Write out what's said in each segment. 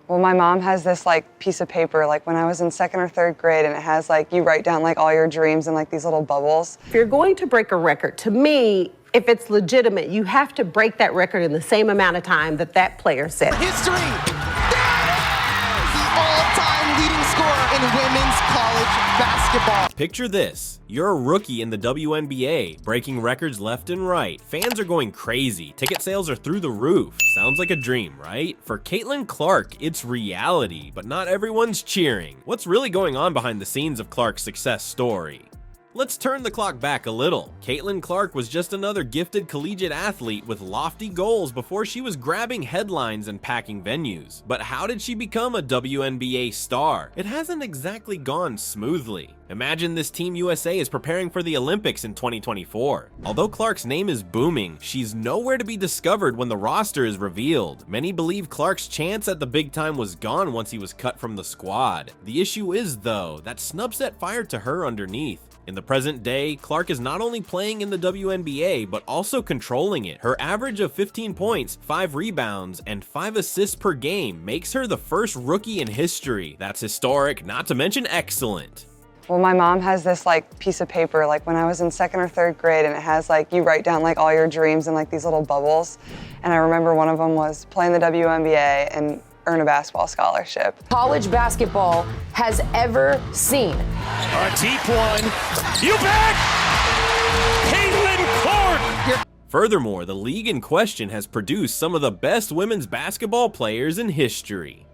Well, my mom has this like piece of paper, like when I was in 2nd or 3rd grade, and it has like, you write down like all your dreams in like these little bubbles. If you're going to break a record, to me, if it's legitimate, you have to break that record in the same amount of time that that player set. History! The all-time leading scorer in women's college basketball. Picture this. You're a rookie in the WNBA, breaking records left and right. Fans are going crazy. Ticket sales are through the roof. Sounds like a dream, right? For Caitlin Clark, it's reality, but not everyone's cheering. What's really going on behind the scenes of Clark's success story? Let's turn the clock back a little. Caitlin Clark was just another gifted collegiate athlete with lofty goals before she was grabbing headlines and packing venues. But how did she become a WNBA star? It hasn't exactly gone smoothly. Imagine this Team USA is preparing for the Olympics in 2024. Although Clark's name is booming, she's nowhere to be discovered when the roster is revealed. Many believe Clark's chance at the big time was gone once he was cut from the squad. The issue is, though, that snub set fire to her underneath. In the present day, Clark is not only playing in the WNBA, but also controlling it. Her average of 15 points, 5 rebounds, and 5 assists per game makes her the first rookie in history. That's historic, not to mention excellent. Well, my mom has this like piece of paper, like when I was in 2nd or 3rd grade, and it has like, you write down like all your dreams in like these little bubbles. And I remember one of them was playing the WNBA and earn a basketball scholarship. College basketball has ever seen. A deep one. You bet! Caitlin Clark! Furthermore, the league in question has produced some of the best women's basketball players in history.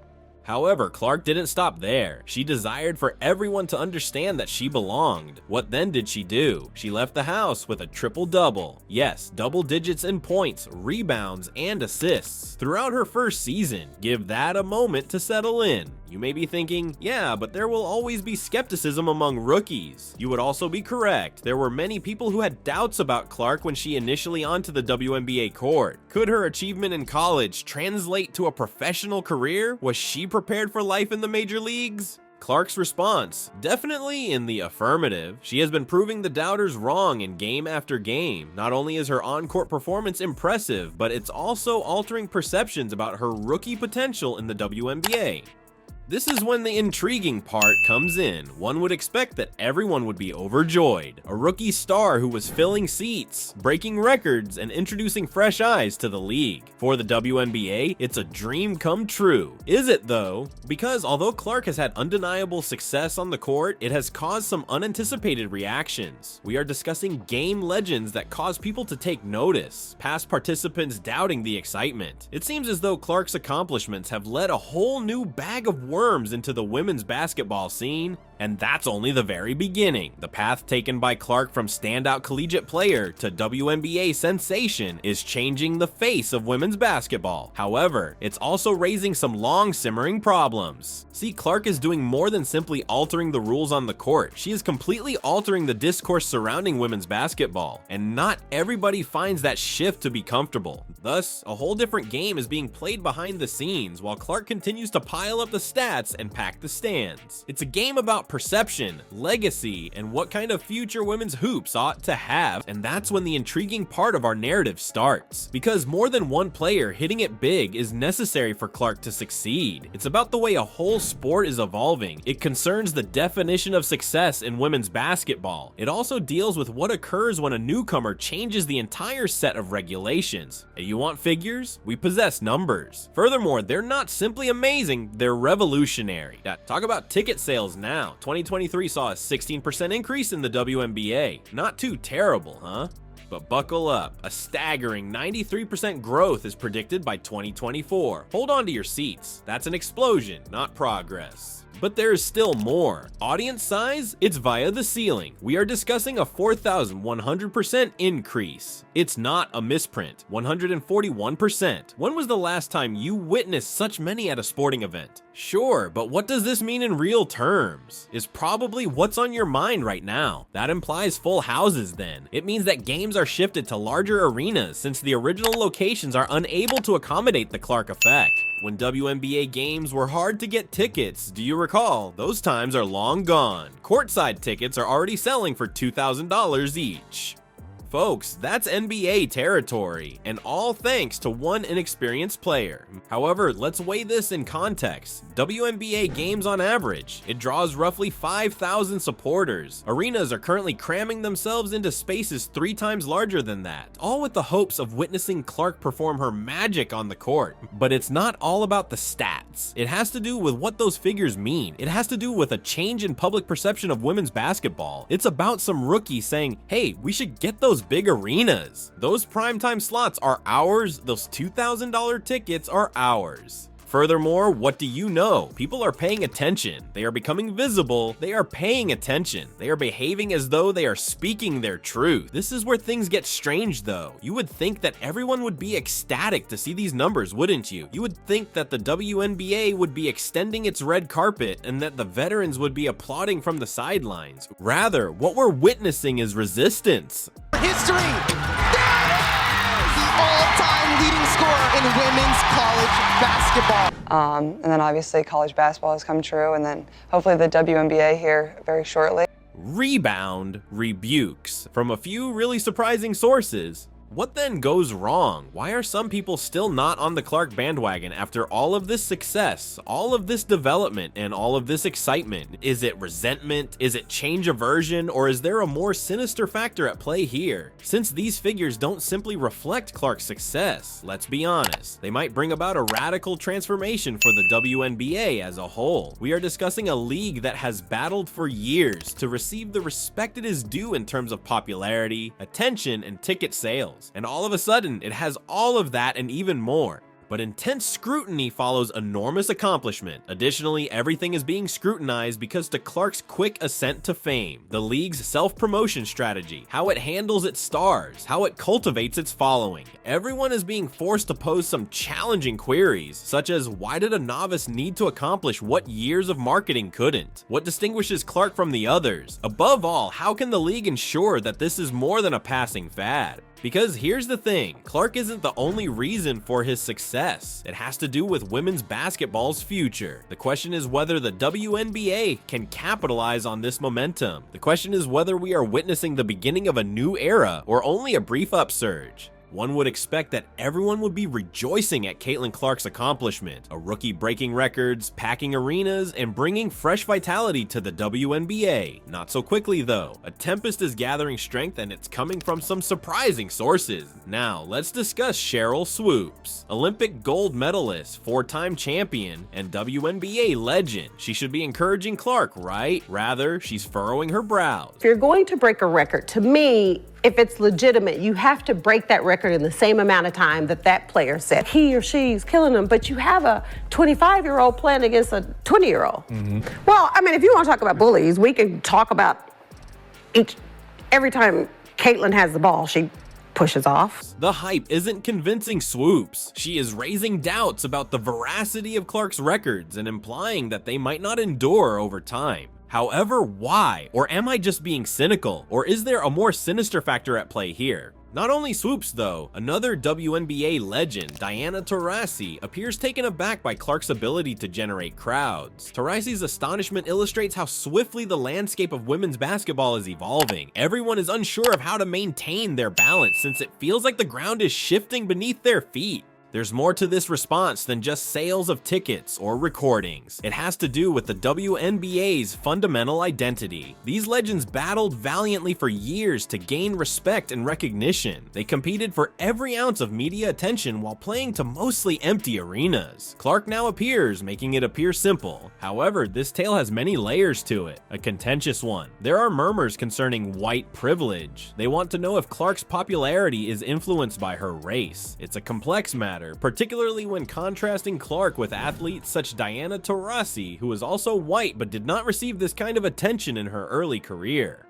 However, Clark didn't stop there. She desired for everyone to understand that she belonged. What then did she do? She left the house with a triple-double. Yes, double digits in points, rebounds, and assists throughout her first season. Give that a moment to settle in. You may be thinking, yeah, but there will always be skepticism among rookies. You would also be correct. There were many people who had doubts about Clark when she initially onto the WNBA court. Could her achievement in college translate to a professional career? Was she prepared for life in the major leagues? Clark's response, definitely in the affirmative. She has been proving the doubters wrong in game after game. Not only is her on-court performance impressive, but it's also altering perceptions about her rookie potential in the WNBA. This is when the intriguing part comes in. One would expect that everyone would be overjoyed. A rookie star who was filling seats, breaking records, and introducing fresh eyes to the league. For the WNBA, it's a dream come true. Is it though? Because although Clark has had undeniable success on the court, it has caused some unanticipated reactions. We are discussing game legends that cause people to take notice, past participants doubting the excitement. It seems as though Clark's accomplishments have led a whole new bag of worms into the women's basketball scene, and that's only the very beginning. The path taken by Clark from standout collegiate player to WNBA sensation is changing the face of women's basketball. However, it's also raising some long simmering problems. See, Clark is doing more than simply altering the rules on the court. She is completely altering the discourse surrounding women's basketball, and not everybody finds that shift to be comfortable. Thus, a whole different game is being played behind the scenes while Clark continues to pile up the stats and pack the stands. It's a game about perception, legacy, and what kind of future women's hoops ought to have, and that's when the intriguing part of our narrative starts. Because more than one player hitting it big is necessary for Clark to succeed. It's about the way a whole sport is evolving. It concerns the definition of success in women's basketball. It also deals with what occurs when a newcomer changes the entire set of regulations. And you want figures? We possess numbers. Furthermore, they're not simply amazing, they're revolutionary. Talk about ticket sales now. 2023 saw a 16% increase in the WNBA. Not too terrible, huh? But buckle up, a staggering 93% growth is predicted by 2024. Hold on to your seats. That's an explosion, not progress. But there's still more. Audience size? It's via the ceiling. We are discussing a 4,100% increase. It's not a misprint, 141%. When was the last time you witnessed such many at a sporting event? Sure, but what does this mean in real terms? Is probably what's on your mind right now. That implies full houses then. It means that games are shifted to larger arenas since the original locations are unable to accommodate the Clark effect. When WNBA games were hard to get tickets, do you recall? Those times are long gone. Courtside tickets are already selling for $2,000 each. Folks, that's NBA territory, and all thanks to one inexperienced player. However, let's weigh this in context. WNBA games on average, it draws roughly 5,000 supporters. Arenas are currently cramming themselves into spaces 3 times larger than that, all with the hopes of witnessing Clark perform her magic on the court. But it's not all about the stats. It has to do with what those figures mean. It has to do with a change in public perception of women's basketball. It's about some rookie saying, hey, we should get those big arenas. Those primetime slots are ours. Those $2,000 tickets are ours. Furthermore, what do you know? People are paying attention. They are becoming visible. They are paying attention. They are behaving as though they are speaking their truth. This is where things get strange though. You would think that everyone would be ecstatic to see these numbers, wouldn't you? You would think that the WNBA would be extending its red carpet and that the veterans would be applauding from the sidelines. Rather, what we're witnessing is resistance. History. The all-time leading scorer in women's college basketball. And then obviously college basketball has come true, and then hopefully the WNBA here very shortly. Rebound rebukes from a few really surprising sources. What then goes wrong? Why are some people still not on the Clark bandwagon after all of this success, all of this development, and all of this excitement? Is it resentment? Is it change aversion? Or is there a more sinister factor at play here? Since these figures don't simply reflect Clark's success, let's be honest, they might bring about a radical transformation for the WNBA as a whole. We are discussing a league that has battled for years to receive the respect it is due in terms of popularity, attention, and ticket sales. And all of a sudden, it has all of that and even more. But intense scrutiny follows enormous accomplishment. Additionally, everything is being scrutinized because to Clark's quick ascent to fame, the league's self-promotion strategy, how it handles its stars, how it cultivates its following. Everyone is being forced to pose some challenging queries, such as why did a novice need to accomplish what years of marketing couldn't? What distinguishes Clark from the others? Above all, how can the league ensure that this is more than a passing fad? Because here's the thing, Clark isn't the only reason for his success. It has to do with women's basketball's future. The question is whether the WNBA can capitalize on this momentum. The question is whether we are witnessing the beginning of a new era or only a brief upsurge. One would expect that everyone would be rejoicing at Caitlin Clark's accomplishment, a rookie breaking records, packing arenas, and bringing fresh vitality to the WNBA. Not so quickly though. A tempest is gathering strength and it's coming from some surprising sources. Now, let's discuss Sheryl Swoopes, Olympic gold medalist, 4-time champion, and WNBA legend. She should be encouraging Clark, right? Rather, she's furrowing her brows. If you're going to break a record, to me, if it's legitimate, you have to break that record in the same amount of time that that player said. He or she's killing them, but you have a 25-year-old playing against a 20-year-old. Well, I mean, if you want to talk about bullies, we can talk about every time Caitlin has the ball, she pushes off. The hype isn't convincing Swoopes. She is raising doubts about the veracity of Clark's records and implying that they might not endure over time. However, why? Or am I just being cynical? Or is there a more sinister factor at play here? Not only Swoopes though, another WNBA legend, Diana Taurasi, appears taken aback by Clark's ability to generate crowds. Taurasi's astonishment illustrates how swiftly the landscape of women's basketball is evolving. Everyone is unsure of how to maintain their balance since it feels like the ground is shifting beneath their feet. There's more to this response than just sales of tickets or recordings. It has to do with the WNBA's fundamental identity. These legends battled valiantly for years to gain respect and recognition. They competed for every ounce of media attention while playing to mostly empty arenas. Clark now appears, making it appear simple. However, this tale has many layers to it, a contentious one. There are murmurs concerning white privilege. They want to know if Clark's popularity is influenced by her race. It's a complex matter, particularly when contrasting Clark with athletes such Diana Taurasi, who is also white but did not receive this kind of attention in her early career.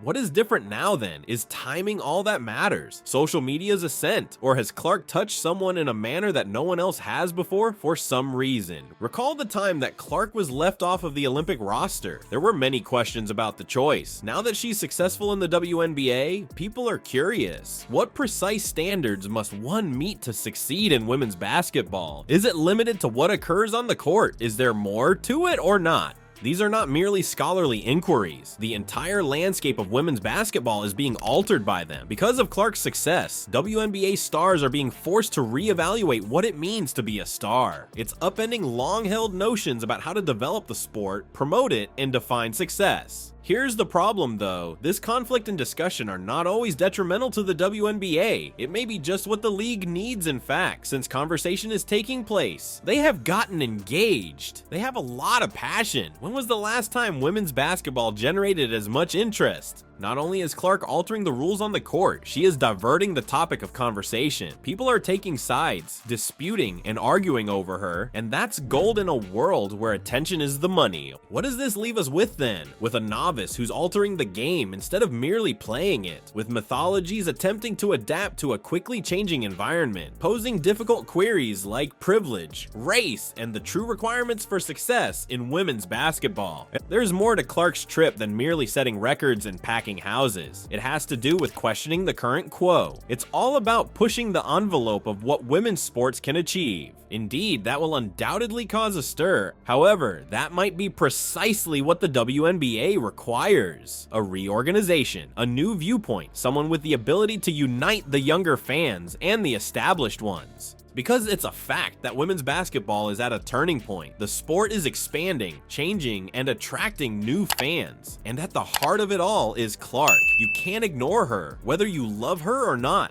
What is different now then? Is timing all that matters? Social media's ascent? Or has Clark touched someone in a manner that no one else has before for some reason? Recall the time that Clark was left off of the Olympic roster. There were many questions about the choice. Now that she's successful in the WNBA, people are curious. What precise standards must one meet to succeed in women's basketball? Is it limited to what occurs on the court? Is there more to it or not? These are not merely scholarly inquiries. The entire landscape of women's basketball is being altered by them. Because of Clark's success, WNBA stars are being forced to reevaluate what it means to be a star. It's upending long-held notions about how to develop the sport, promote it, and define success. Here's the problem though, this conflict and discussion are not always detrimental to the WNBA. It may be just what the league needs in fact, since conversation is taking place. They have gotten engaged. They have a lot of passion. When was the last time women's basketball generated as much interest? Not only is Clark altering the rules on the court, she is diverting the topic of conversation. People are taking sides, disputing, and arguing over her, and that's gold in a world where attention is the money. What does this leave us with then? With a novice who's altering the game instead of merely playing it, with mythologies attempting to adapt to a quickly changing environment, posing difficult queries like privilege, race, and the true requirements for success in women's basketball. There's more to Clark's trip than merely setting records and packing houses. It has to do with questioning the current quo. It's all about pushing the envelope of what women's sports can achieve. Indeed, that will undoubtedly cause a stir. However, that might be precisely what the WNBA requires. A reorganization, a new viewpoint, someone with the ability to unite the younger fans and the established ones. Because it's a fact that women's basketball is at a turning point. The sport is expanding, changing, and attracting new fans. And at the heart of it all is Clark. You can't ignore her, whether you love her or not.